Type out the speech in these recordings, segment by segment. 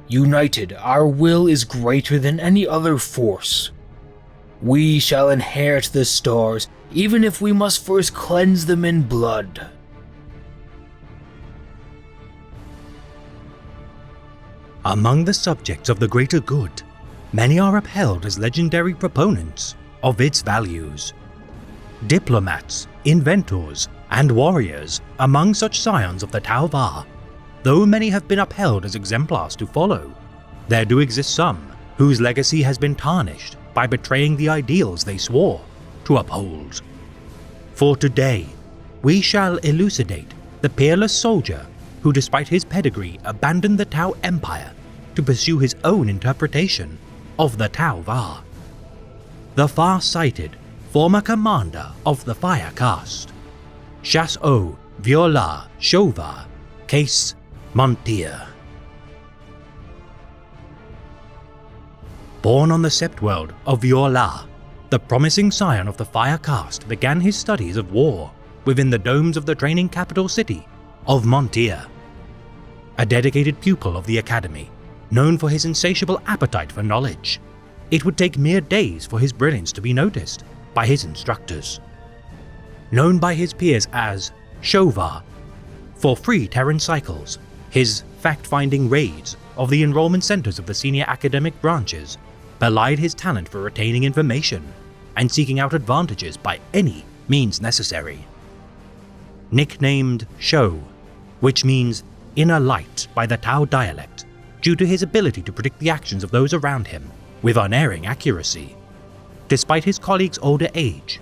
United, our will is greater than any other force. We shall inherit the stars, even if we must first cleanse them in blood. Among the subjects of the greater good, many are upheld as legendary proponents of its values. Diplomats, inventors, and warriors among such scions of the Tau Va, though many have been upheld as exemplars to follow, there do exist some whose legacy has been tarnished by betraying the ideals they swore to uphold. For today, we shall elucidate the peerless soldier who, despite his pedigree, abandoned the Tau Empire to pursue his own interpretation of the Tau Va. The far-sighted former commander of the Fire Caste, Chas-O Viola Shova Case Montier. Born on the Sept world of Viola, the promising scion of the Fire Caste began his studies of war within the domes of the training capital city of Montier. A dedicated pupil of the academy, known for his insatiable appetite for knowledge, it would take mere days for his brilliance to be noticed by his instructors. Known by his peers as Shova, for free Terran cycles, his fact-finding raids of the enrollment centers of the senior academic branches belied his talent for retaining information and seeking out advantages by any means necessary. Nicknamed Shou, which means inner light by the Tau dialect, due to his ability to predict the actions of those around him with unerring accuracy. Despite his colleagues' older age,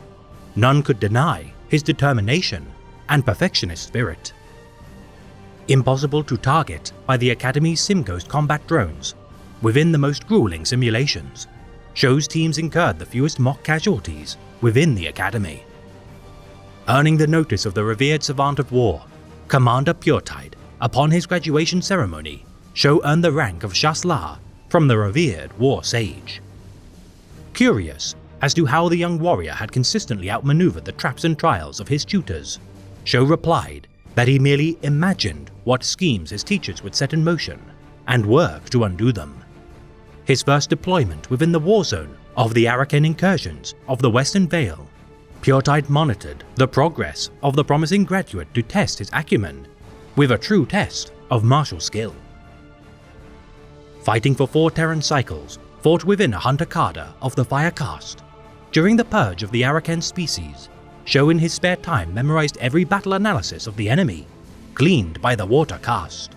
none could deny his determination and perfectionist spirit. Impossible to target by the Academy's SimGhost combat drones, within the most grueling simulations, Shou's teams incurred the fewest mock casualties within the Academy. Earning the notice of the revered savant of war, Commander Puretide, upon his graduation ceremony, Shou earned the rank of Chas-La from the revered war sage. Curious as to how the young warrior had consistently outmaneuvered the traps and trials of his tutors, Shou replied that he merely imagined what schemes his teachers would set in motion and worked to undo them. His first deployment within the war zone of the Arakan incursions of the Western Vale, Puretide monitored the progress of the promising graduate to test his acumen with a true test of martial skill. Fighting for 4 Terran cycles, fought within a hunter cadre of the Fire Caste, during the purge of the Arakan species, Shou in his spare time memorized every battle analysis of the enemy, gleaned by the Water Caste.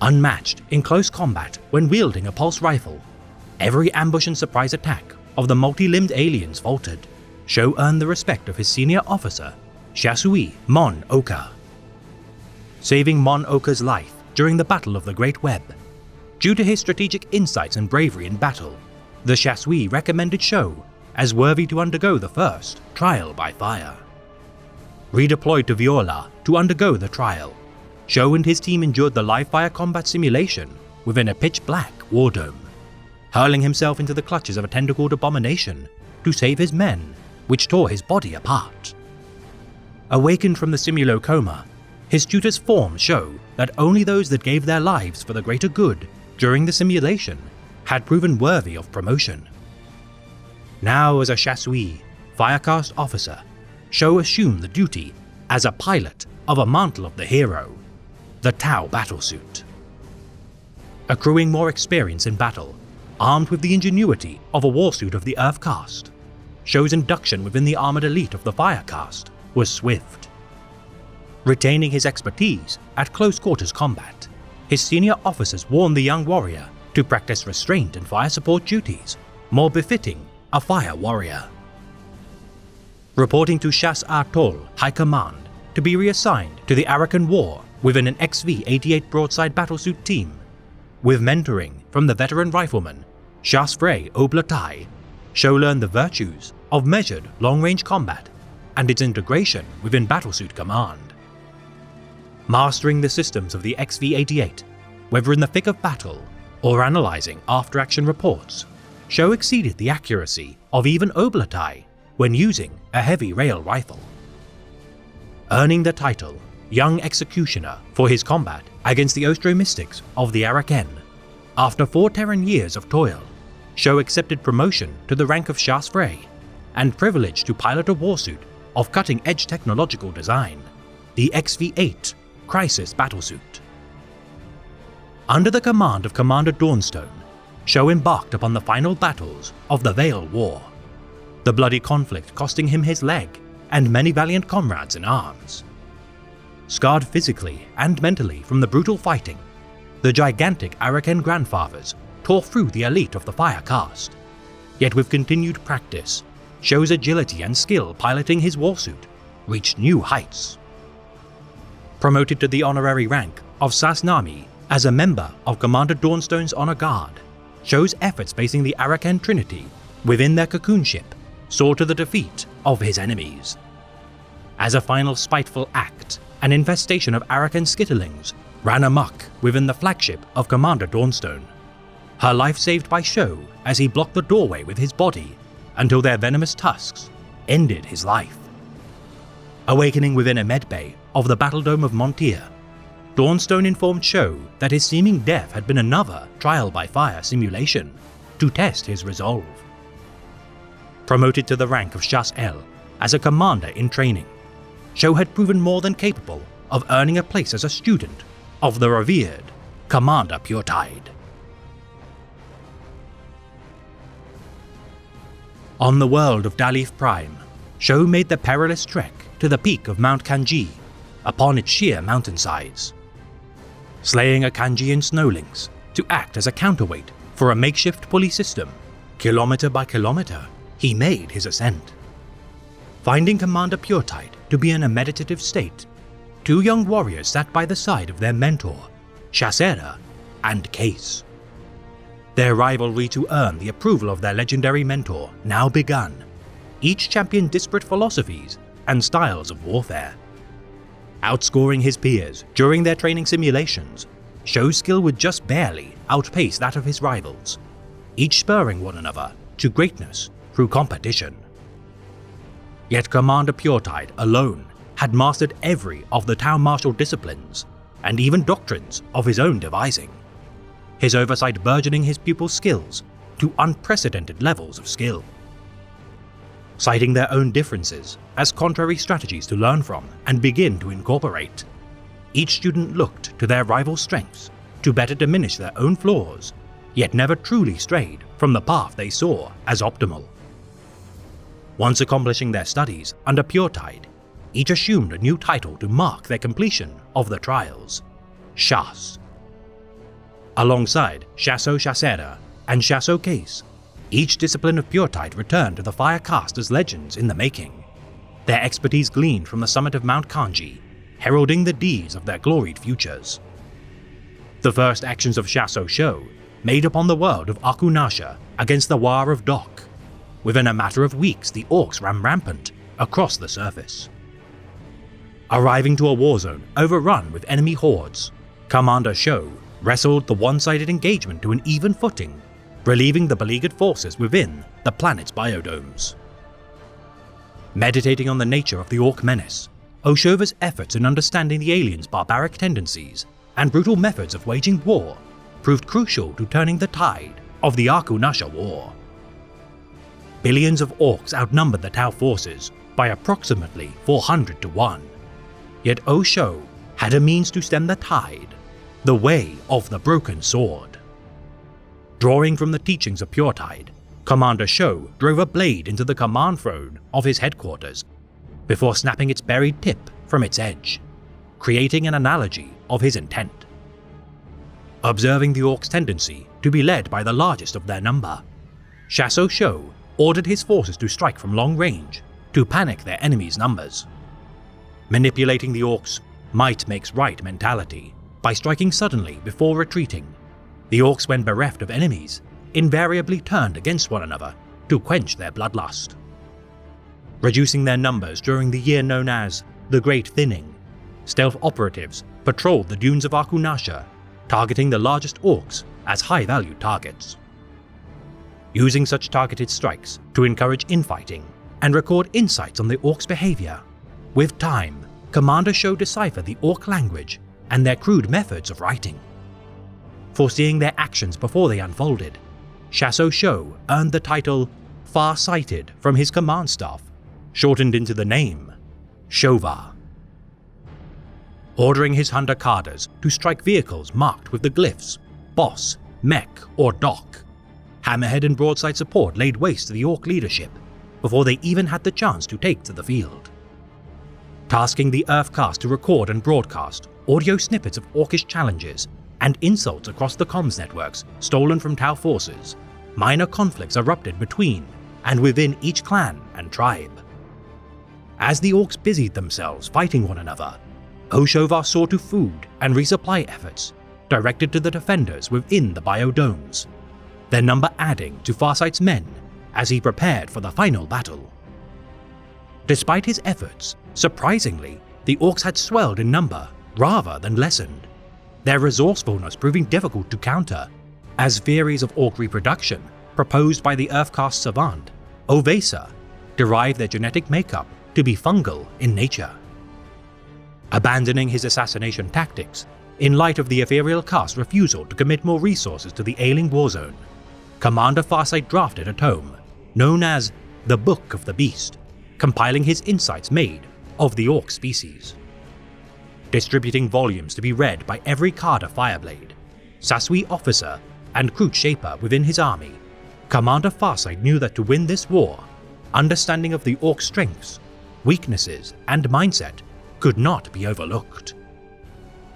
Unmatched in close combat when wielding a pulse rifle, every ambush and surprise attack of the multi-limbed aliens faltered, Shou earned the respect of his senior officer, Shasui Mon Oka. Saving Mon Oka's life during the Battle of the Great Web, due to his strategic insights and bravery in battle, the Shasui recommended Shou as worthy to undergo the first trial by fire. Redeployed to Viola to undergo the trial, Shou and his team endured the live fire combat simulation within a pitch-black war dome, hurling himself into the clutches of a tentacled abomination to save his men, which tore his body apart. Awakened from the simulo coma, his tutors' forms show that only those that gave their lives for the greater good during the simulation had proven worthy of promotion. Now as a Shasui, Fire Caste officer, Shou assumed the duty as a pilot of a mantle of the hero, the Tau battlesuit. Accruing more experience in battle, armed with the ingenuity of a warsuit of the Earth Caste, Shou's induction within the armored elite of the Fire Caste was swift. Retaining his expertise at close quarters combat, his senior officers warned the young warrior to practice restraint and fire support duties more befitting a fire warrior. Reporting to Chas-A'Tol High Command to be reassigned to the Arakan War within an XV-88 broadside battlesuit team, with mentoring from the veteran rifleman Chas-Frey Oblatai, Shou learned the virtues of measured long-range combat and its integration within battlesuit command. Mastering the systems of the XV-88, whether in the thick of battle or analyzing after-action reports, Shou exceeded the accuracy of even Oblatai when using a heavy rail rifle. Earning the title Young Executioner for his combat against the Ostromystics of the Araken. After 4 Terran years of toil, Sho accepted promotion to the rank of Shas Frey and privilege to pilot a warsuit of cutting-edge technological design, the XV-8 Crisis Battlesuit. Under the command of Commander Dawnstone, Sho embarked upon the final battles of the Veil War, the bloody conflict costing him his leg and many valiant comrades in arms. Scarred physically and mentally from the brutal fighting, the gigantic Araken grandfathers tore through the elite of the Fire Caste. Yet with continued practice, Sho's agility and skill piloting his warsuit reached new heights. Promoted to the honorary rank of Sasnami as a member of Commander Dawnstone's honor guard, Sho's efforts facing the Araken Trinity within their cocoon ship saw to the defeat of his enemies. As a final spiteful act, an infestation of Araken skitterlings ran amok within the flagship of Commander Dawnstone, her life saved by Sho as he blocked the doorway with his body until their venomous tusks ended his life. Awakening within a medbay of the Battle Dome of Montia, Dawnstone informed Sho that his seeming death had been another trial by fire simulation to test his resolve. Promoted to the rank of Shas El as a commander in training, Sho had proven more than capable of earning a place as a student of the revered Commander Puretide. On the world of Dalif Prime, Sho made the perilous trek to the peak of Mount Kanji upon its sheer mountainsides. Slaying a Kanjian snowlynx to act as a counterweight for a makeshift pulley system, kilometer by kilometer, he made his ascent. Finding Commander Puretide to be in a meditative state, 2 young warriors sat by the side of their mentor, Shasera and Case. Their rivalry to earn the approval of their legendary mentor now begun. Each championed disparate philosophies and styles of warfare. Outscoring his peers during their training simulations, Sho's skill would just barely outpace that of his rivals, each spurring one another to greatness through competition. Yet Commander Puretide alone had mastered every of the town martial disciplines and even doctrines of his own devising, his oversight burgeoning his pupils' skills to unprecedented levels of skill. Citing their own differences as contrary strategies to learn from and begin to incorporate, each student looked to their rival's strengths to better diminish their own flaws, yet never truly strayed from the path they saw as optimal. Once accomplishing their studies under Puretide, each assumed a new title to mark their completion of the trials, Shas. Alongside Shaso Shasera and Shaso Case, each discipline of Puretide returned to the Fire Caste as legends in the making, their expertise gleaned from the summit of Mount Kanji, heralding the deeds of their gloried futures. The first actions of Shaso Sho made upon the world of Akunasha against the War of Dok. Within a matter of weeks, the orcs ran rampant across the surface. Arriving to a war zone overrun with enemy hordes, Commander Sho wrestled the one-sided engagement to an even footing, relieving the beleaguered forces within the planet's biodomes. Meditating on the nature of the Orc menace, Oshova's efforts in understanding the aliens' barbaric tendencies and brutal methods of waging war proved crucial to turning the tide of the Akunasha War. Billions of orcs outnumbered the Tau forces by approximately 400 to 1, yet Osho had a means to stem the tide, the way of the broken sword. Drawing from the teachings of Puretide, Commander Sho drove a blade into the command throne of his headquarters before snapping its buried tip from its edge, creating an analogy of his intent. Observing the orcs' tendency to be led by the largest of their number, Shaso Sho ordered his forces to strike from long range to panic their enemies' numbers. Manipulating the orcs' might makes right mentality by striking suddenly before retreating, the orcs, when bereft of enemies, invariably turned against one another to quench their bloodlust. Reducing their numbers during the year known as the Great Thinning, stealth operatives patrolled the dunes of Akunasha, targeting the largest orcs as high-value targets. Using such targeted strikes to encourage infighting and record insights on the orcs' behavior, with time, Commander Sho deciphered the orc language and their crude methods of writing. Foreseeing their actions before they unfolded, Chasseux Chau earned the title Far-Sighted from his command staff, shortened into the name Chauvard. Ordering his hunter cadres to strike vehicles marked with the glyphs Boss, Mech, or Doc, Hammerhead and broadside support laid waste to the Orc leadership before they even had the chance to take to the field. Tasking the Earthcast to record and broadcast audio snippets of Orcish challenges and insults across the comms networks stolen from Tau forces, minor conflicts erupted between and within each clan and tribe. As the Orcs busied themselves fighting one another, O'Chauvard saw to food and resupply efforts directed to the defenders within the biodomes, their number adding to Farsight's men as he prepared for the final battle. Despite his efforts, surprisingly, the Orcs had swelled in number rather than lessened, their resourcefulness proving difficult to counter, as theories of Orc reproduction proposed by the Earthcast savant, Ovesa, derived their genetic makeup to be fungal in nature. Abandoning his assassination tactics, in light of the Ethereal Cast's refusal to commit more resources to the ailing warzone, Commander Farsight drafted a tome known as the Book of the Beast, compiling his insights made of the Orc species. Distributing volumes to be read by every Carder Fireblade, Sasui officer, and Kroot Shaper within his army, Commander Farsight knew that to win this war, understanding of the Orc strengths, weaknesses, and mindset could not be overlooked.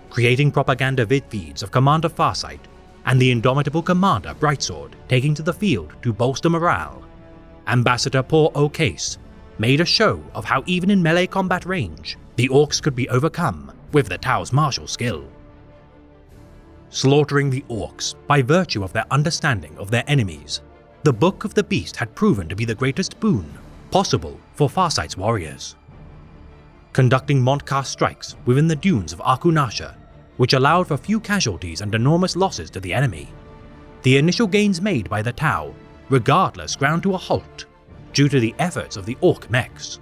Creating propaganda vid feeds of Commander Farsight and the indomitable Commander Brightsword taking to the field to bolster morale, Ambassador Paul O'Case made a show of how even in melee combat range, the Orcs could be overcome with the Tau's martial skill. Slaughtering the Orcs by virtue of their understanding of their enemies, the Book of the Beast had proven to be the greatest boon possible for Farsight's warriors. Conducting Montcast strikes within the dunes of Arkunasha, which allowed for few casualties and enormous losses to the enemy, the initial gains made by the Tau regardless ground to a halt due to the efforts of the Orc mechs.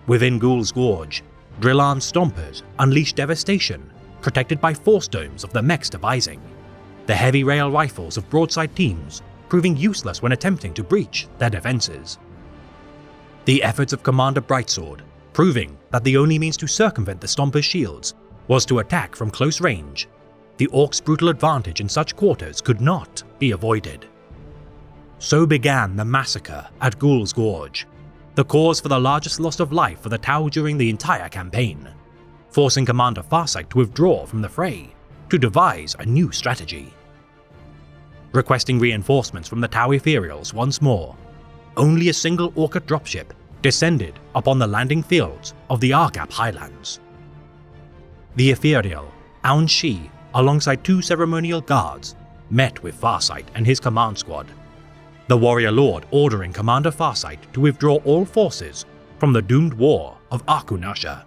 Within Ghoul's Gorge, Drillarn Stompers unleashed devastation, protected by force domes of the mech's devising, the heavy rail rifles of broadside teams proving useless when attempting to breach their defenses. The efforts of Commander Brightsword proving that the only means to circumvent the Stompers' shields was to attack from close range, the Orcs' brutal advantage in such quarters could not be avoided. So began the massacre at Ghoul's Gorge, the cause for the largest loss of life for the Tau during the entire campaign, forcing Commander Farsight to withdraw from the fray to devise a new strategy. Requesting reinforcements from the Tau Ethereals once more, only a single Orca dropship descended upon the landing fields of the Argap Highlands. The Ethereal, Aun Shi, alongside two ceremonial guards, met with Farsight and his command squad, the Warrior Lord ordering Commander Farsight to withdraw all forces from the doomed war of Arkunasha.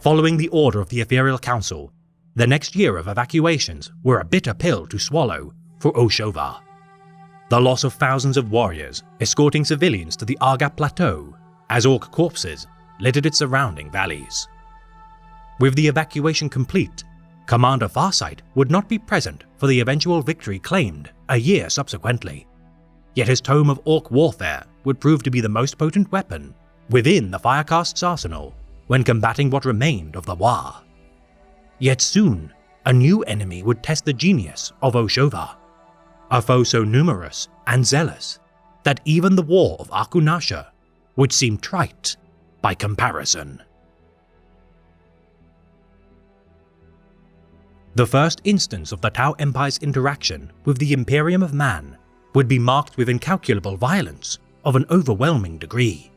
Following the order of the Ethereal Council, the next year of evacuations were a bitter pill to swallow for O'Chauvard. The loss of thousands of warriors escorting civilians to the Argap Plateau as Orc corpses littered its surrounding valleys. With the evacuation complete, Commander Farsight would not be present for the eventual victory claimed a year subsequently. Yet his tome of Orc warfare would prove to be the most potent weapon within the Firecast's arsenal when combating what remained of the war. Yet soon, a new enemy would test the genius of O'Chauvard, a foe so numerous and zealous that even the war of Arkunasha would seem trite by comparison. The first instance of the Tau Empire's interaction with the Imperium of Man would be marked with incalculable violence of an overwhelming degree.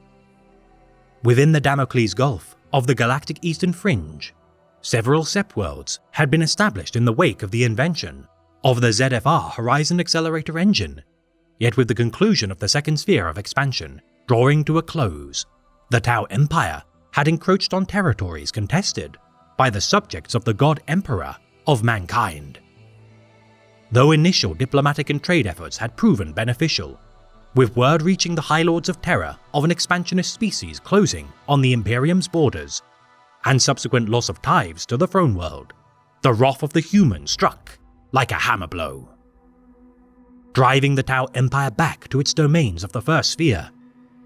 Within the Damocles Gulf of the galactic eastern fringe, several Sept-worlds had been established in the wake of the invention of the ZFR Horizon Accelerator engine, yet with the conclusion of the second sphere of expansion drawing to a close, the Tau Empire had encroached on territories contested by the subjects of the God Emperor of mankind. Though initial diplomatic and trade efforts had proven beneficial, with word reaching the High Lords of Terror of an expansionist species closing on the Imperium's borders, and subsequent loss of tithes to the throne world, the wrath of the humans struck like a hammer blow. Driving the Tau Empire back to its domains of the First Sphere,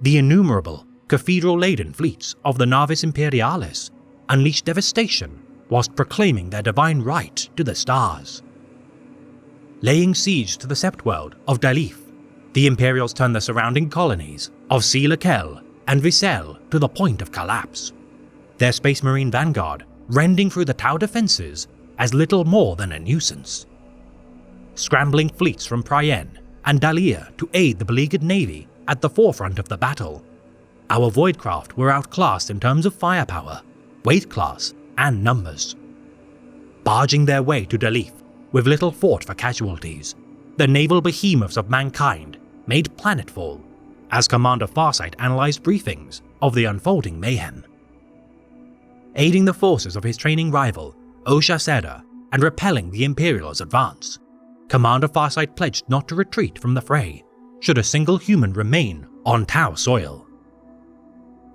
the innumerable, cathedral-laden fleets of the Navis Imperialis unleashed devastation whilst proclaiming their divine right to the stars. Laying siege to the Sept world of Dalif, the Imperials turned the surrounding colonies of Sea-Lakel and Vissel to the point of collapse, their Space Marine vanguard rending through the Tau defences as little more than a nuisance. Scrambling fleets from Priene and Dalia to aid the beleaguered navy at the forefront of the battle, our Voidcraft were outclassed in terms of firepower, weight class, and numbers. Barging their way to Dalif with little thought for casualties, the naval behemoths of mankind made planetfall as Commander Farsight analysed briefings of the unfolding mayhem. Aiding the forces of his training rival, Osha Seda, and repelling the Imperials' advance, Commander Farsight pledged not to retreat from the fray should a single human remain on Tau soil.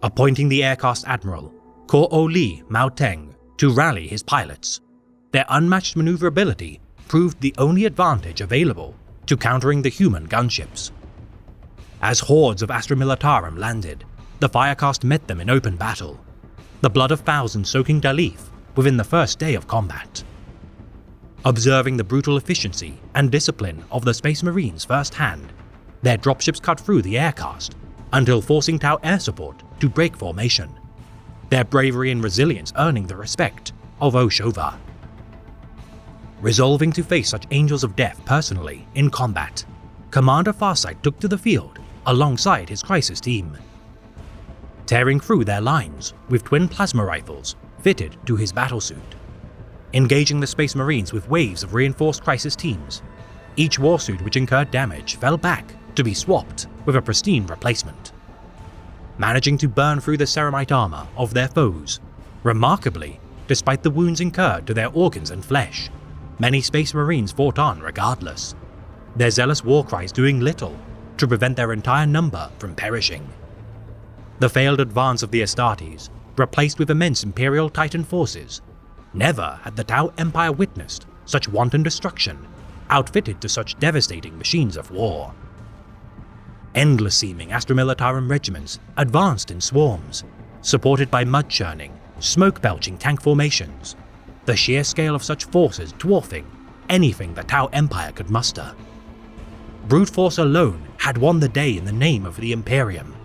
Appointing the Aircast Admiral, Ko-O-Li Mao-Teng, to rally his pilots, their unmatched maneuverability proved the only advantage available to countering the human gunships. As hordes of Astra Militarum landed, the Firecast met them in open battle, the blood of thousands soaking Dalif within the first day of combat. Observing the brutal efficiency and discipline of the Space Marines firsthand, their dropships cut through the Aircast until forcing Tau air support to break formation, their bravery and resilience earning the respect of Oshova. Resolving to face such angels of death personally in combat, Commander Farsight took to the field alongside his crisis team. Tearing through their lines with twin plasma rifles fitted to his battlesuit, engaging the Space Marines with waves of reinforced crisis teams, each warsuit which incurred damage fell back to be swapped with a pristine replacement. Managing to burn through the ceramite armor of their foes, remarkably, despite the wounds incurred to their organs and flesh, many Space Marines fought on regardless, their zealous war cries doing little to prevent their entire number from perishing. The failed advance of the Astartes, replaced with immense Imperial Titan forces, never had the Tau Empire witnessed such wanton destruction, outfitted to such devastating machines of war. Endless-seeming Astra Militarum regiments advanced in swarms, supported by mud-churning, smoke-belching tank formations, the sheer scale of such forces dwarfing anything the Tau Empire could muster. Brute force alone had won the day in the name of the Imperium,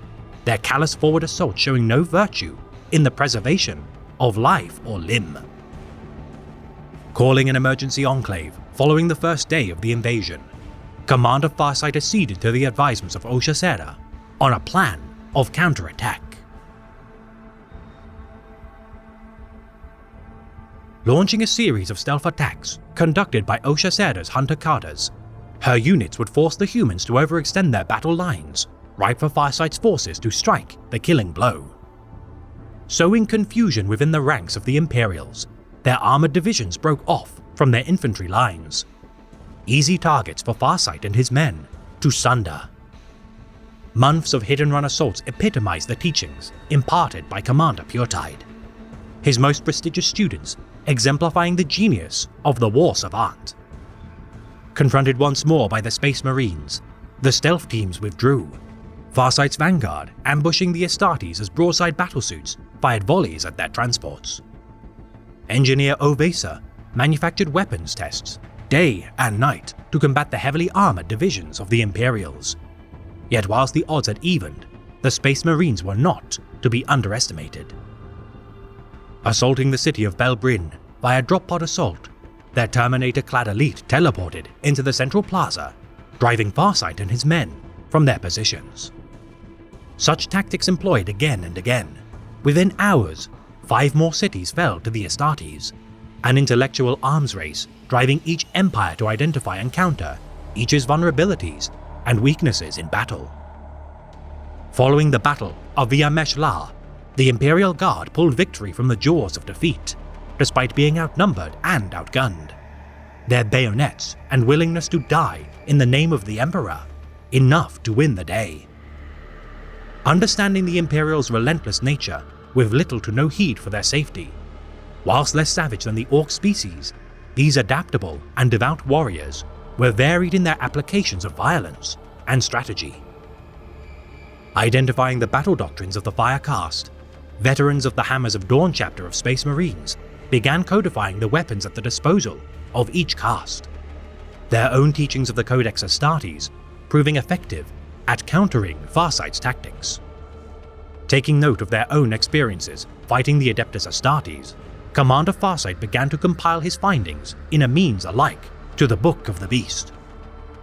their callous forward assault showing no virtue in the preservation of life or limb. Calling an emergency enclave following the first day of the invasion, Commander Farsight acceded to the advisements of Osha Seda on a plan of counterattack. Launching a series of stealth attacks conducted by Osha Seda's Hunter Carters, her units would force the humans to overextend their battle lines, ripe for Farsight's forces to strike the killing blow. Sowing confusion within the ranks of the Imperials, their armored divisions broke off from their infantry lines, easy targets for Farsight and his men to sunder. Months of hit-and-run assaults epitomized the teachings imparted by Commander Puretide, his most prestigious students exemplifying the genius of the war savant. Confronted once more by the Space Marines, the stealth teams withdrew, Farsight's vanguard ambushing the Astartes as broadside battlesuits fired volleys at their transports. Engineer Ovesa manufactured weapons tests day and night to combat the heavily armored divisions of the Imperials. Yet whilst the odds had evened, the Space Marines were not to be underestimated. Assaulting the city of Belbrin via drop pod assault, their Terminator-clad elite teleported into the central plaza, driving Farsight and his men from their positions. Such tactics employed again and again, within hours, 5 more cities fell to the Astartes, an intellectual arms race driving each empire to identify and counter each's vulnerabilities and weaknesses in battle. Following the Battle of Via Mesh-La, the Imperial Guard pulled victory from the jaws of defeat, despite being outnumbered and outgunned. Their bayonets and willingness to die in the name of the Emperor, enough to win the day. Understanding the Imperials' relentless nature, with little to no heed for their safety. Whilst less savage than the orc species, these adaptable and devout warriors were varied in their applications of violence and strategy. Identifying the battle doctrines of the Fire Caste, veterans of the Hammers of Dawn chapter of Space Marines began codifying the weapons at the disposal of each caste. Their own teachings of the Codex Astartes proving effective at countering Farsight's tactics. Taking note of their own experiences fighting the Adeptus Astartes, Commander Farsight began to compile his findings in a means alike to the Book of the Beast.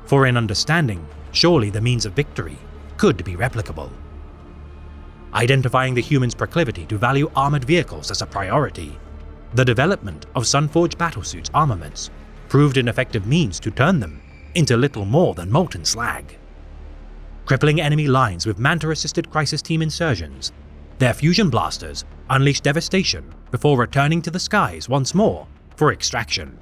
For in understanding, surely the means of victory could be replicable. Identifying the humans' proclivity to value armored vehicles as a priority, the development of Sunforge battlesuits armaments proved an effective means to turn them into little more than molten slag. Crippling enemy lines with Manta-assisted crisis team insurgents, their fusion blasters unleashed devastation before returning to the skies once more for extraction.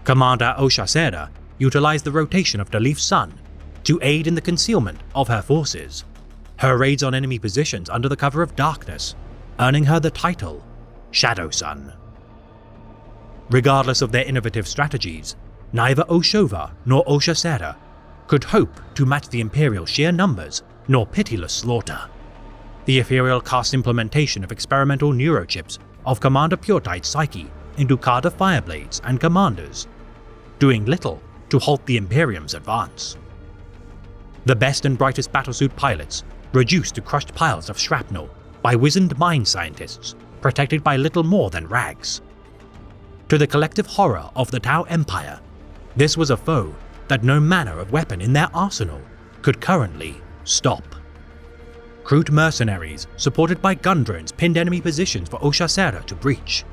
Commander Oshacera utilized the rotation of Dalif's sun to aid in the concealment of her forces, her raids on enemy positions under the cover of darkness, earning her the title Shadow Sun. Regardless of their innovative strategies, neither Oshova nor Oshacera could hope to match the Imperial sheer numbers nor pitiless slaughter. The Ethereal Caste implementation of experimental neurochips of Commander Puretite's psyche into Carter Fireblades and Commanders, doing little to halt the Imperium's advance. The best and brightest battlesuit pilots reduced to crushed piles of shrapnel by wizened mind scientists protected by little more than rags. To the collective horror of the Tau Empire, this was a foe that no manner of weapon in their arsenal could currently stop. Crude mercenaries supported by gun drones pinned enemy positions for Oshacera to breach,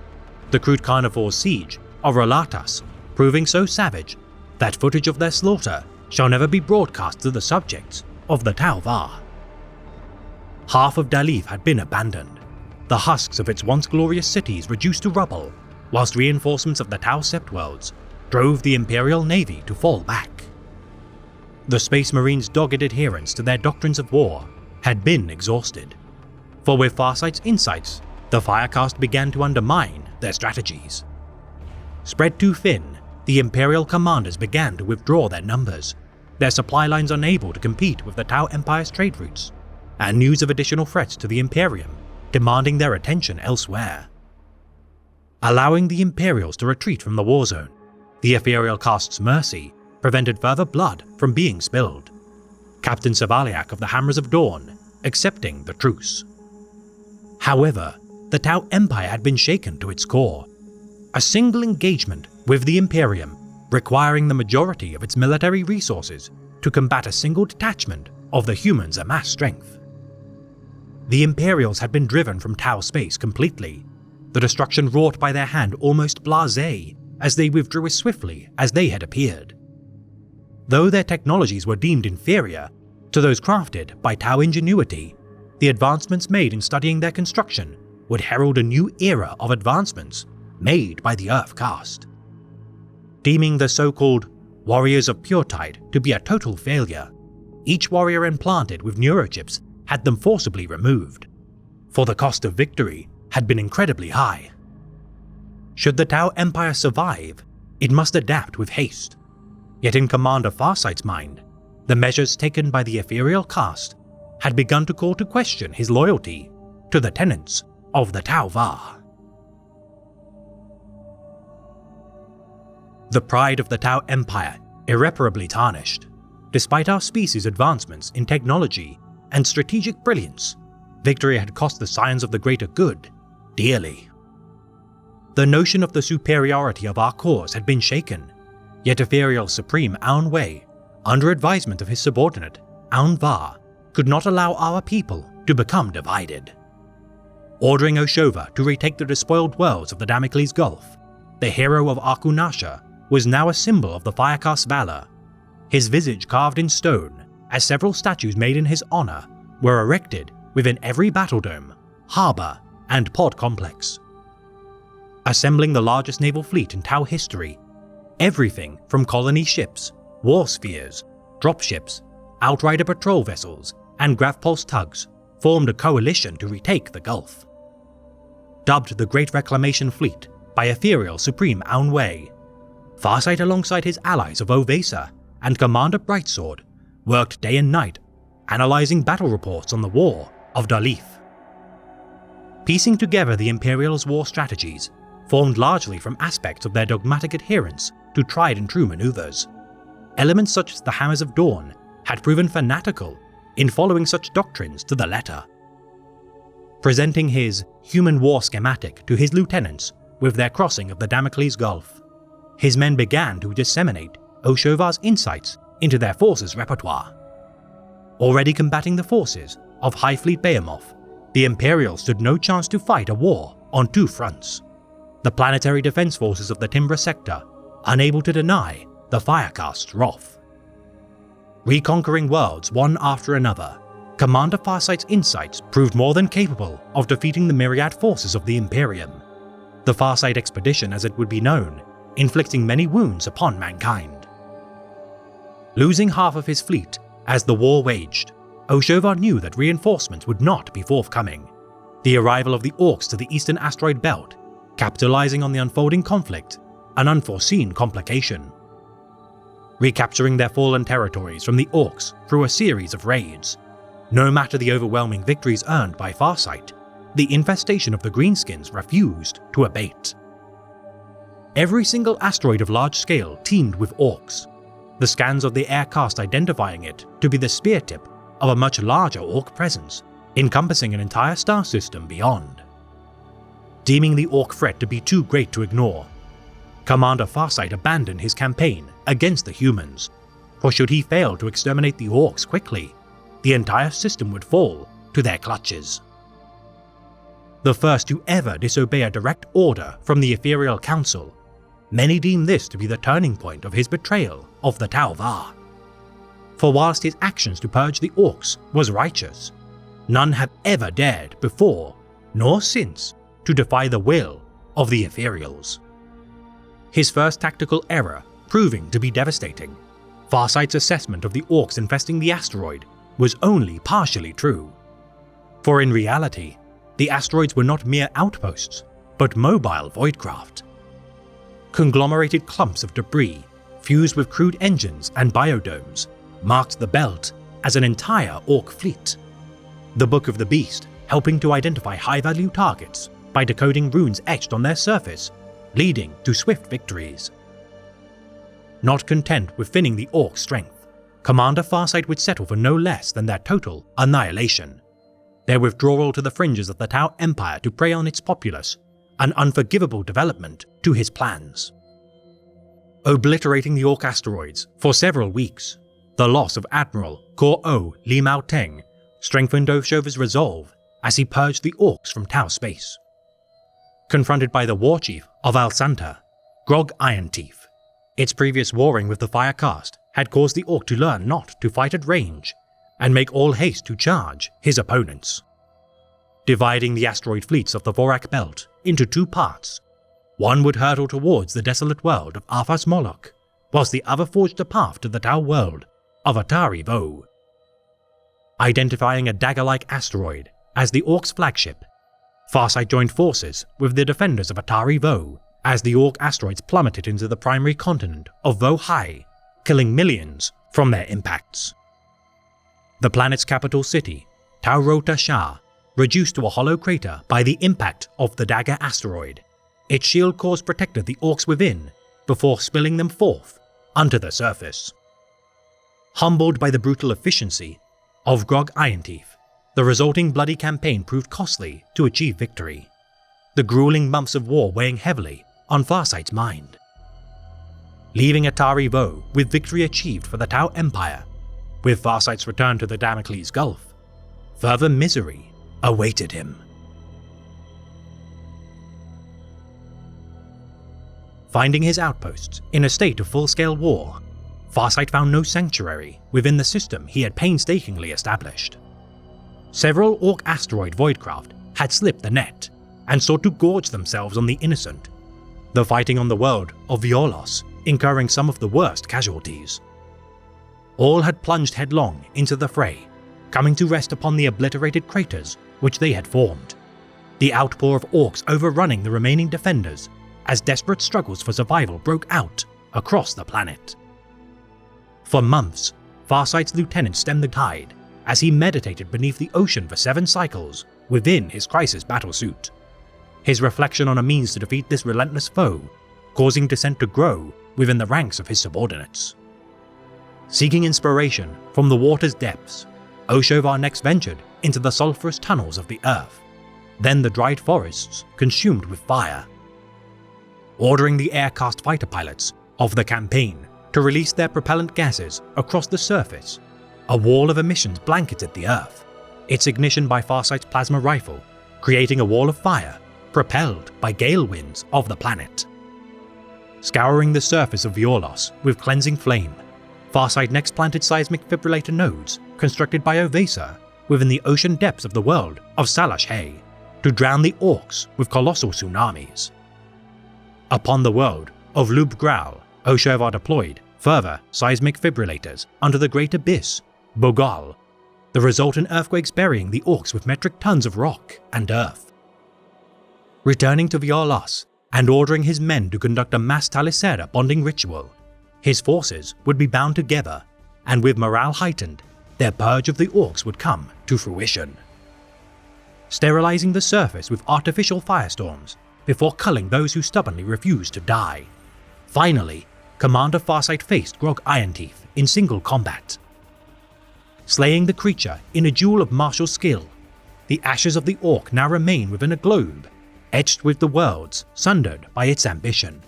the crude carnivore's siege of Relatas proving so savage that footage of their slaughter shall never be broadcast to the subjects of the Tau Va. Half of Dalif had been abandoned, the husks of its once glorious cities reduced to rubble, whilst reinforcements of the Tau Sept worlds drove the Imperial Navy to fall back. The Space Marines' dogged adherence to their doctrines of war had been exhausted, for with Farsight's insights, the Fire Caste began to undermine their strategies. Spread too thin, the Imperial commanders began to withdraw their numbers, their supply lines unable to compete with the Tau Empire's trade routes, and news of additional threats to the Imperium demanding their attention elsewhere. Allowing the Imperials to retreat from the war zone, the Ethereal Caste's mercy prevented further blood from being spilled, Captain Savaliak of the Hammers of Dawn accepting the truce. However, the Tau Empire had been shaken to its core, a single engagement with the Imperium requiring the majority of its military resources to combat a single detachment of the humans' amassed strength. The Imperials had been driven from Tau space completely, the destruction wrought by their hand almost blasé as they withdrew as swiftly as they had appeared. Though their technologies were deemed inferior to those crafted by Tau ingenuity, the advancements made in studying their construction would herald a new era of advancements made by the Earth Caste. Deeming the so-called Warriors of Puretide to be a total failure, each warrior implanted with neurochips had them forcibly removed, for the cost of victory had been incredibly high. Should the Tau Empire survive, it must adapt with haste. Yet in Commander Farsight's mind, the measures taken by the Ethereal Caste had begun to call to question his loyalty to the tenets of the Tau Va. The pride of the Tau Empire irreparably tarnished. Despite our species' advancements in technology and strategic brilliance, victory had cost the scions of the greater good dearly. The notion of the superiority of our cause had been shaken, yet Ethereal Supreme Aun Wei, under advisement of his subordinate, Aun Va, could not allow our people to become divided. Ordering Oshova to retake the despoiled worlds of the Damocles Gulf, the hero of Arkunasha was now a symbol of the Fire Caste's valor, his visage carved in stone, as several statues made in his honor were erected within every battle dome, harbor, and pod complex. Assembling the largest naval fleet in Tau history, everything from colony ships, war spheres, dropships, outrider patrol vessels, and grav pulse tugs formed a coalition to retake the Gulf. Dubbed the Great Reclamation Fleet by Ethereal Supreme Aun Wei, Farsight alongside his allies of Ovesa and Commander Brightsword worked day and night analysing battle reports on the War of Dalith. Piecing together the Imperial's war strategies formed largely from aspects of their dogmatic adherence to tried and true maneuvers. Elements such as the Hammers of Dawn had proven fanatical in following such doctrines to the letter. Presenting his human war schematic to his lieutenants with their crossing of the Damocles Gulf, his men began to disseminate Oshovar's insights into their forces' repertoire. Already combating the forces of High Fleet Behemoth, the Imperials stood no chance to fight a war on two fronts. The planetary defense forces of the Timbra sector, unable to deny the Firecast's wrath. Reconquering worlds one after another, Commander Farsight's insights proved more than capable of defeating the myriad forces of the Imperium. The Farsight Expedition, as it would be known, inflicting many wounds upon mankind. Losing half of his fleet as the war waged, Oshovar knew that reinforcements would not be forthcoming. The arrival of the Orcs to the eastern asteroid belt, capitalizing on the unfolding conflict, an unforeseen complication. Recapturing their fallen territories from the Orcs through a series of raids. No matter the overwhelming victories earned by Farsight, the infestation of the Greenskins refused to abate. Every single asteroid of large scale teemed with Orcs, the scans of the aircast identifying it to be the spear tip of a much larger Orc presence, encompassing an entire star system beyond. Deeming the Orc threat to be too great to ignore, Commander Farsight abandoned his campaign against the humans, for should he fail to exterminate the Orcs quickly, the entire system would fall to their clutches. The first to ever disobey a direct order from the Ethereal Council, many deem this to be the turning point of his betrayal of the Tau Va. For whilst his actions to purge the Orcs was righteous, none have ever dared before, nor since, to defy the will of the Ethereals. His first tactical error proving to be devastating, Farsight's assessment of the Orcs infesting the asteroid was only partially true. For in reality, the asteroids were not mere outposts, but mobile voidcraft. Conglomerated clumps of debris, fused with crude engines and biodomes, marked the belt as an entire Orc fleet. The Book of the Beast helping to identify high-value targets by decoding runes etched on their surface, leading to swift victories. Not content with thinning the Orc strength, Commander Farsight would settle for no less than their total annihilation. Their withdrawal to the fringes of the Tau Empire to prey on its populace, an unforgivable development to his plans. Obliterating the Orc asteroids for several weeks, the loss of Admiral Kor-O Limao Teng strengthened Oshovar's resolve as he purged the Orcs from Tau space. Confronted by the war chief of Alsanta, Grog Ironteeth, its previous warring with the Firecast had caused the Orc to learn not to fight at range and make all haste to charge his opponents. Dividing the asteroid fleets of the Vorak Belt into two parts, one would hurtle towards the desolate world of Arthas Moloch, whilst the other forged a path to the Tau world of Atari Vo. Identifying a dagger-like asteroid as the Orcs' flagship, Farsight joined forces with the defenders of Atari Vo as the Orc asteroids plummeted into the primary continent of Vo High, killing millions from their impacts. The planet's capital city, Tau Rota Shah, reduced to a hollow crater by the impact of the dagger asteroid. Its shield cores protected the Orcs within before spilling them forth onto the surface. Humbled by the brutal efficiency of Grog Ironteeth, the resulting bloody campaign proved costly to achieve victory, the grueling months of war weighing heavily on Farsight's mind. Leaving Atari Vo with victory achieved for the Tau Empire, with Farsight's return to the Damocles Gulf, further misery awaited him. Finding his outposts in a state of full-scale war, Farsight found no sanctuary within the system he had painstakingly established. Several Orc asteroid voidcraft had slipped the net and sought to gorge themselves on the innocent, the fighting on the world of Violos incurring some of the worst casualties. All had plunged headlong into the fray, coming to rest upon the obliterated craters which they had formed. The outpour of orcs overrunning the remaining defenders as desperate struggles for survival broke out across the planet. For months, Farsight's lieutenant stemmed the tide as he meditated beneath the ocean for 7 cycles within his crisis battlesuit. His reflection on a means to defeat this relentless foe, causing dissent to grow within the ranks of his subordinates. Seeking inspiration from the water's depths, Oshovar next ventured into the sulphurous tunnels of the earth, then the dried forests consumed with fire. Ordering the aircast fighter pilots of the campaign to release their propellant gases across the surface, a wall of emissions blanketed the earth, its ignition by Farsight's plasma rifle, creating a wall of fire propelled by gale winds of the planet. Scouring the surface of Violos with cleansing flame, Farsight next planted seismic fibrillator nodes constructed by Ovesa within the ocean depths of the world of Salash Hay to drown the orcs with colossal tsunamis. Upon the world of Lub Graal, Oshovar deployed further seismic fibrillators under the Great Abyss, Bogal, the resultant earthquakes burying the orcs with metric tons of rock and earth. Returning to Violas and ordering his men to conduct a mass Talisera bonding ritual, his forces would be bound together, and with morale heightened, their purge of the orcs would come to fruition. Sterilizing the surface with artificial firestorms before culling those who stubbornly refused to die. Finally, Commander Farsight faced Grog Ironteeth in single combat. Slaying the creature in a duel of martial skill, the ashes of the orc now remain within a globe, etched with the worlds sundered by its ambition.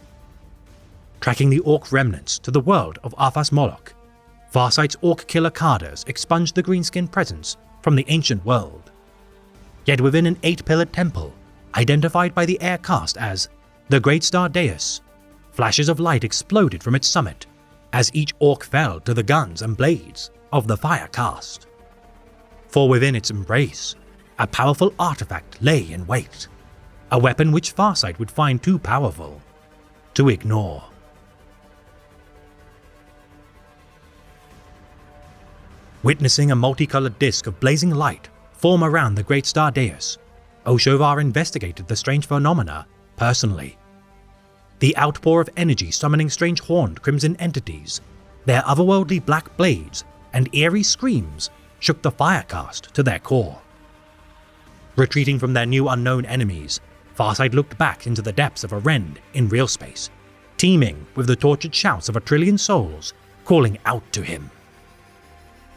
Tracking the orc remnants to the world of Arthas Moloch, Farsight's orc killer Carders expunged the greenskin presence from the ancient world. Yet within an 8-pillared temple, identified by the aircast as the Great Star Deus, flashes of light exploded from its summit as each orc fell to the guns and blades of the Firecast. For within its embrace, a powerful artifact lay in wait, a weapon which Farsight would find too powerful to ignore. Witnessing a multicolored disk of blazing light form around the Great Star Deus, Oshovar investigated the strange phenomena personally. The outpour of energy summoning strange horned crimson entities, their otherworldly black blades and eerie screams shook the Firecast to their core. Retreating from their new unknown enemies, Farsight looked back into the depths of a rend in real space, teeming with the tortured shouts of a trillion souls calling out to him.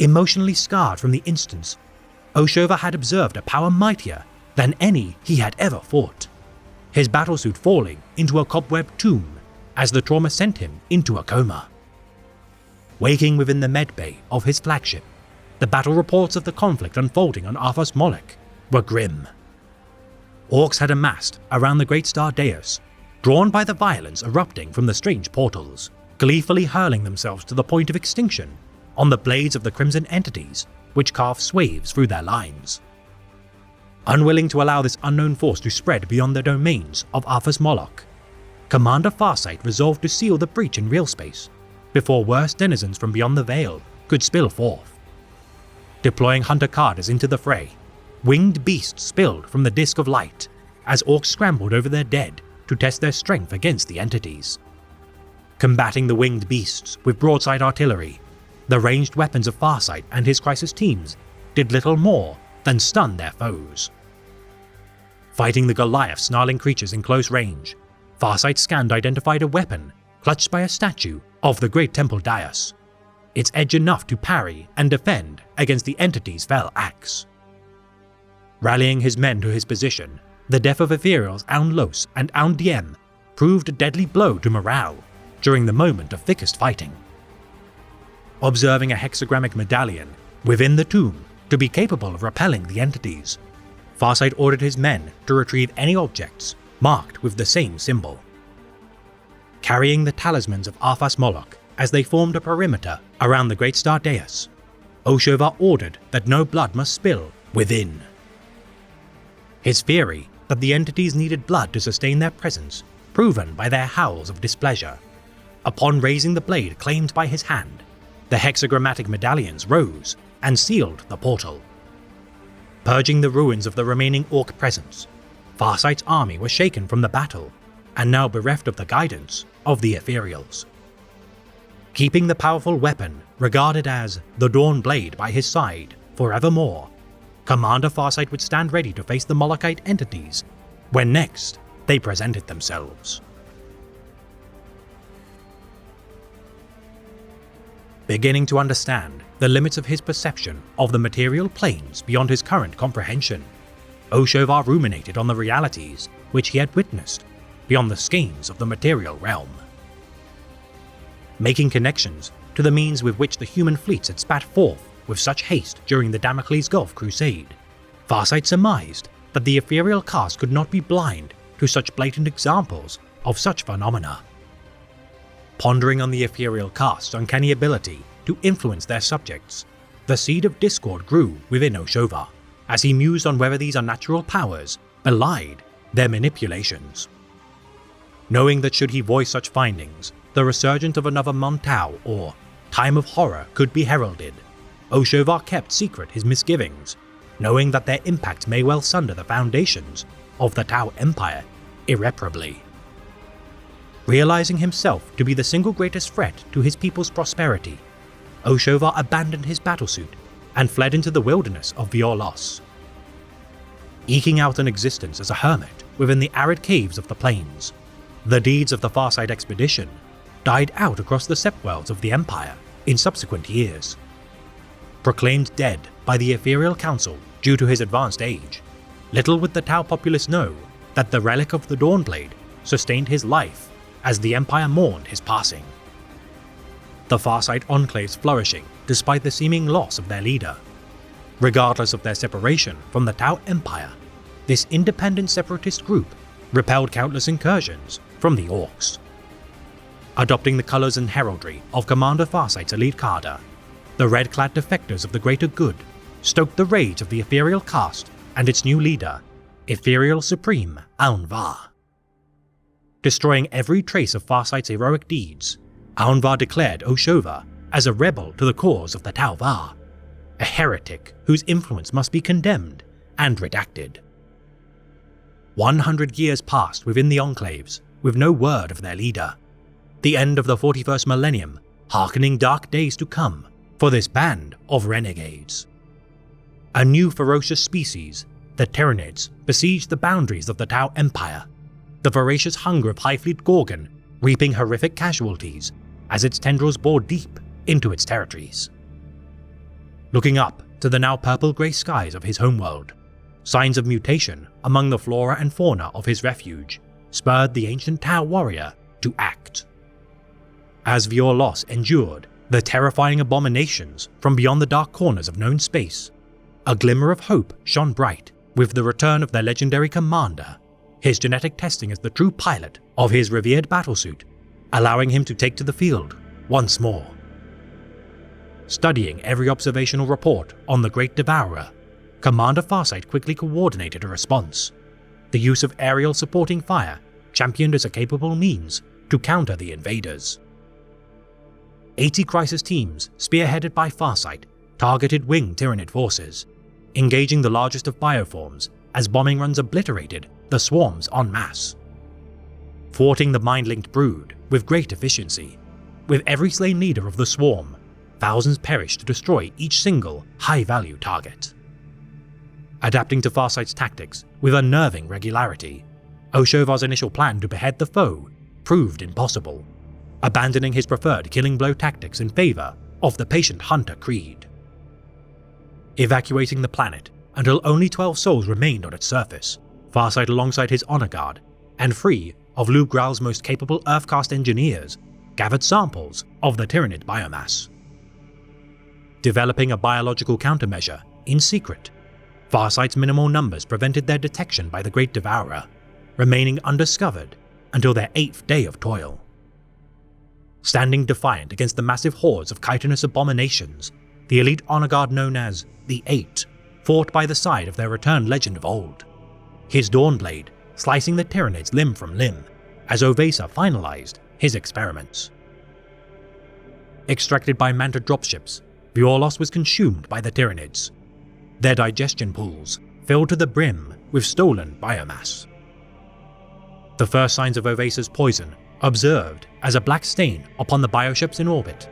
Emotionally scarred from the instance, Oshovar had observed a power mightier than any he had ever fought, his battlesuit falling into a cobweb tomb as the trauma sent him into a coma. Waking within the medbay of his flagship, the battle reports of the conflict unfolding on Arthas Moloch were grim. Orcs had amassed around the Great Star Deus, drawn by the violence erupting from the strange portals, gleefully hurling themselves to the point of extinction on the blades of the crimson entities which carved swathes through their lines. Unwilling to allow this unknown force to spread beyond the domains of Arthas Moloch, Commander Farsight resolved to seal the breach in real space before worse denizens from beyond the Veil could spill forth. Deploying Hunter Carders into the fray, winged beasts spilled from the disk of light as orcs scrambled over their dead to test their strength against the entities. Combating the winged beasts with broadside artillery, the ranged weapons of Farsight and his crisis teams did little more than stun their foes. Fighting the Goliath snarling creatures in close range, Farsight scanned identified a weapon clutched by a statue of the Great Temple Dais, its edge enough to parry and defend against the entity's fell axe. Rallying his men to his position, the death of Ethereal's Aun Los and Aun Diem proved a deadly blow to morale during the moment of thickest fighting. Observing a hexagrammic medallion within the tomb to be capable of repelling the entities, Farsight ordered his men to retrieve any objects marked with the same symbol. Carrying the talismans of Arthas Moloch as they formed a perimeter around the Great Star Deus, Oshovar ordered that no blood must spill within. His theory that the entities needed blood to sustain their presence proven by their howls of displeasure. Upon raising the blade claimed by his hand, the hexagrammatic medallions rose and sealed the portal. Purging the ruins of the remaining Orc presence, Farsight's army was shaken from the battle and now bereft of the guidance of the Ethereals. Keeping the powerful weapon regarded as the Dawn Blade by his side forevermore, Commander Farsight would stand ready to face the Molochite entities when next they presented themselves. Beginning to understand the limits of his perception of the material planes beyond his current comprehension, Oshovar ruminated on the realities which he had witnessed beyond the skeins of the material realm. Making connections to the means with which the human fleets had spat forth with such haste during the Damocles Gulf Crusade, Farsight surmised that the ethereal caste could not be blind to such blatant examples of such phenomena. Pondering on the ethereal caste's uncanny ability to influence their subjects, the seed of discord grew within Oshovar as he mused on whether these unnatural powers belied their manipulations. Knowing that should he voice such findings, the resurgence of another Montau or Time of Horror could be heralded, Oshovar kept secret his misgivings, knowing that their impact may well sunder the foundations of the Tau Empire irreparably. Realizing himself to be the single greatest threat to his people's prosperity, Oshovar abandoned his battlesuit and fled into the wilderness of Violos. Eking out an existence as a hermit within the arid caves of the plains, the deeds of the Farsight expedition died out across the Septworlds of the Empire in subsequent years. Proclaimed dead by the Ethereal Council due to his advanced age, little would the Tau populace know that the relic of the Dawnblade sustained his life as the Empire mourned his passing. The Farsight enclaves flourishing despite the seeming loss of their leader. Regardless of their separation from the Tau Empire, this independent separatist group repelled countless incursions from the Orcs. Adopting the colors and heraldry of Commander Farsight's elite cadre, the red-clad defectors of the greater good stoked the rage of the ethereal caste and its new leader, Ethereal Supreme Aunvar. Destroying every trace of Farsight's heroic deeds, Aunvar declared Oshovar as a rebel to the cause of the Tau Va, a heretic whose influence must be condemned and redacted. 100 years passed within the enclaves with no word of their leader, the end of the 41st millennium hearkening dark days to come for this band of renegades. A new ferocious species, the Tyranids, besieged the boundaries of the Tau Empire, the voracious hunger of Highfleet Gorgon reaping horrific casualties as its tendrils bore deep into its territories. Looking up to the now purple-grey skies of his homeworld, signs of mutation among the flora and fauna of his refuge spurred the ancient Tau warrior to act. As Violos endured the terrifying abominations from beyond the dark corners of known space, a glimmer of hope shone bright with the return of their legendary commander, his genetic testing as the true pilot of his revered battlesuit, allowing him to take to the field once more. Studying every observational report on the Great Devourer, Commander Farsight quickly coordinated a response, the use of aerial supporting fire championed as a capable means to counter the invaders. 80 crisis teams, spearheaded by Farsight, targeted winged Tyranid forces, engaging the largest of bioforms as bombing runs obliterated the swarms en masse. Thwarting the mind-linked brood with great efficiency, with every slain leader of the swarm, thousands perished to destroy each single high-value target. Adapting to Farsight's tactics with unnerving regularity, Oshovar's initial plan to behead the foe proved impossible, abandoning his preferred killing blow tactics in favor of the patient hunter creed. Evacuating the planet until only 12 souls remained on its surface, Farsight alongside his honor guard and 3 of Lugral's most capable Earthcast engineers gathered samples of the Tyranid biomass. Developing a biological countermeasure in secret, Farsight's minimal numbers prevented their detection by the Great Devourer, remaining undiscovered until their 8th day of toil. Standing defiant against the massive hordes of chitinous abominations, the elite honor guard known as the Eight fought by the side of their returned legend of old, his Dawnblade slicing the Tyranids limb from limb as Ovesa finalized his experiments. Extracted by Manta dropships, Violos was consumed by the Tyranids. Their digestion pools filled to the brim with stolen biomass. The first signs of Ovasa's poison observed as a black stain upon the bioships in orbit.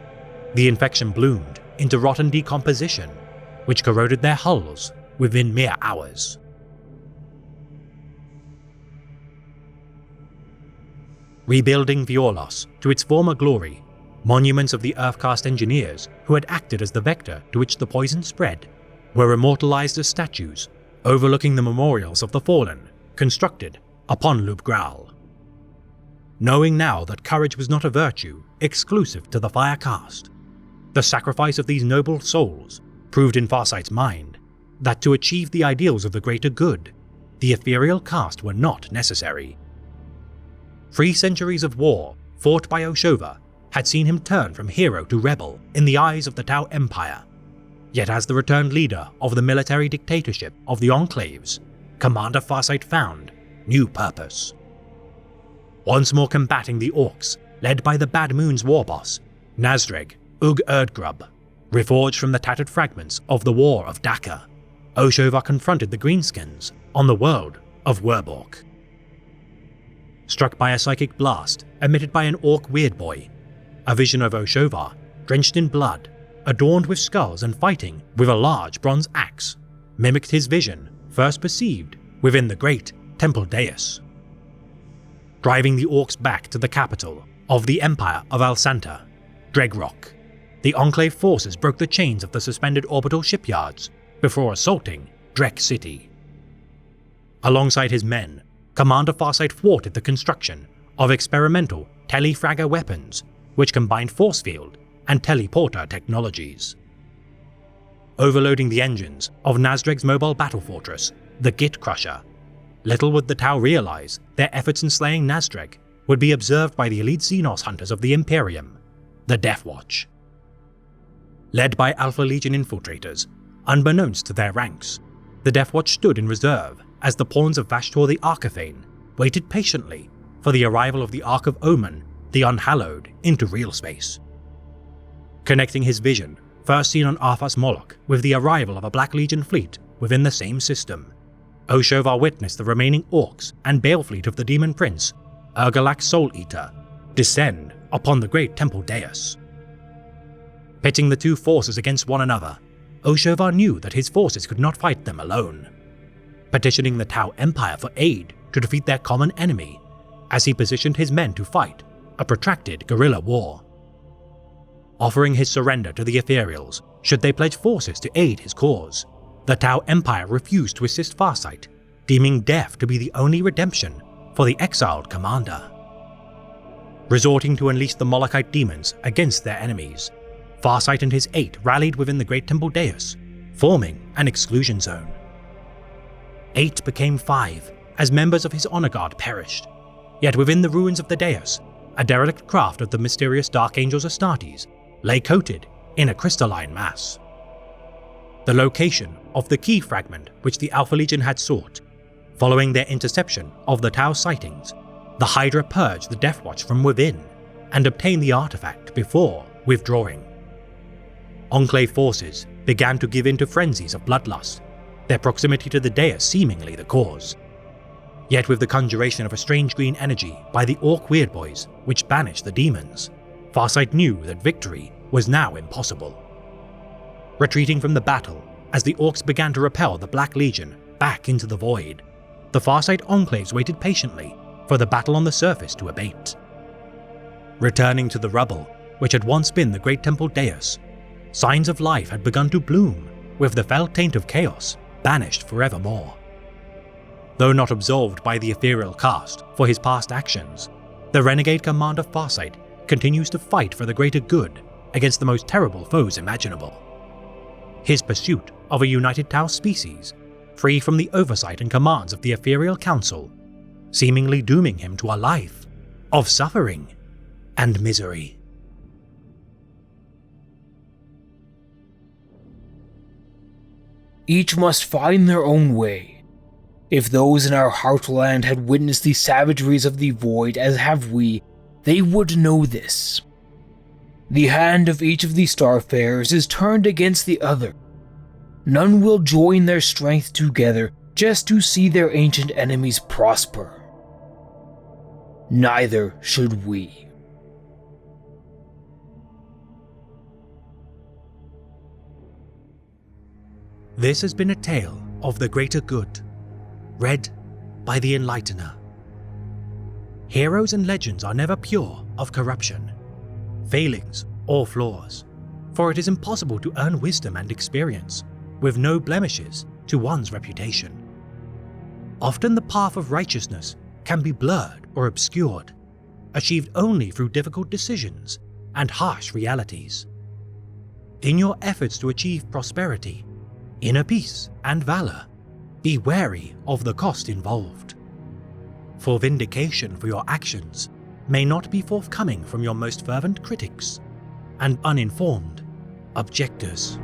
The infection bloomed into rotten decomposition, which corroded their hulls within mere hours. Rebuilding Violos to its former glory, monuments of the Earthcast engineers who had acted as the vector to which the poison spread were immortalized as statues overlooking the memorials of the fallen constructed upon Lub Graal. Knowing now that courage was not a virtue exclusive to the Firecast, the sacrifice of these noble souls proved in Farsight's mind that to achieve the ideals of the greater good, the ethereal caste were not necessary. 3 centuries of war fought by Oshova had seen him turn from hero to rebel in the eyes of the Tau Empire. Yet as the returned leader of the military dictatorship of the Enclaves, Commander Farsight found new purpose. Once more combating the Orcs, led by the Bad Moon's war boss, Nazdreg Ug Erdgrub, reforged from the tattered fragments of the War of Daka, Oshova confronted the Greenskins on the world of Werborg. Struck by a psychic blast emitted by an Orc Weirdboy, a vision of Oshova, drenched in blood, adorned with skulls and fighting with a large bronze axe, mimicked his vision first perceived within the great Temple Deus. Driving the Orcs back to the capital of the Empire of Alsanta, Dregrock, the Enclave forces broke the chains of the suspended orbital shipyards before assaulting Drek City. Alongside his men, Commander Farsight thwarted the construction of experimental telefragger weapons which combined force field and teleporter technologies. Overloading the engines of Nazdreg's mobile battle fortress, the Git Crusher, little would the Tau realize their efforts in slaying Nazdreg would be observed by the elite Xenos hunters of the Imperium, the Death Watch. Led by Alpha Legion infiltrators, unbeknownst to their ranks, the Death Watch stood in reserve as the pawns of Vashtor the Arcaphane waited patiently for the arrival of the Ark of Omen, the Unhallowed, into real space. Connecting his vision, first seen on Arthas Moloch, with the arrival of a Black Legion fleet within the same system, Oshovar witnessed the remaining Orcs and Balefleet of the Demon Prince, Urgalak Soul Eater, descend upon the great Temple Deus. Pitting the two forces against one another, Oshovar knew that his forces could not fight them alone. Petitioning the Tau Empire for aid to defeat their common enemy, as he positioned his men to fight a protracted guerrilla war. Offering his surrender to the Ethereals should they pledge forces to aid his cause, the Tau Empire refused to assist Farsight, deeming death to be the only redemption for the exiled commander. Resorting to unleash the Molochite demons against their enemies, Farsight and his 8 rallied within the Great Temple Deus, forming an exclusion zone. 8 became 5 as members of his honor guard perished, yet within the ruins of the Deus, a derelict craft of the mysterious Dark Angels Astartes lay coated in a crystalline mass. The location of the key fragment which the Alpha Legion had sought. Following their interception of the Tau sightings, the Hydra purged the Death Watch from within and obtained the artifact before withdrawing. Enclave forces began to give in to frenzies of bloodlust, their proximity to the Deus seemingly the cause. Yet with the conjuration of a strange green energy by the Orc Weirdboys which banished the demons, Farsight knew that victory was now impossible. Retreating from the battle as the Orcs began to repel the Black Legion back into the void, the Farsight Enclaves waited patiently for the battle on the surface to abate. Returning to the rubble which had once been the Great Temple Deus, signs of life had begun to bloom, with the fell taint of chaos banished forevermore. Though not absolved by the Ethereal Caste for his past actions, the renegade Commander Farsight continues to fight for the greater good against the most terrible foes imaginable. His pursuit of a united Tau species, free from the oversight and commands of the Ethereal Council, seemingly dooming him to a life of suffering and misery. Each must find their own way. If those in our heartland had witnessed the savageries of the void as have we, they would know this. The hand of each of these starfarers is turned against the other. None will join their strength together just to see their ancient enemies prosper. Neither should we. This has been a tale of the greater good, read by the Enlightener. Heroes and legends are never pure of corruption, failings, or flaws, for it is impossible to earn wisdom and experience with no blemishes to one's reputation. Often the path of righteousness can be blurred or obscured, achieved only through difficult decisions and harsh realities. In your efforts to achieve prosperity, inner peace, and valor, be wary of the cost involved. For vindication for your actions may not be forthcoming from your most fervent critics and uninformed objectors.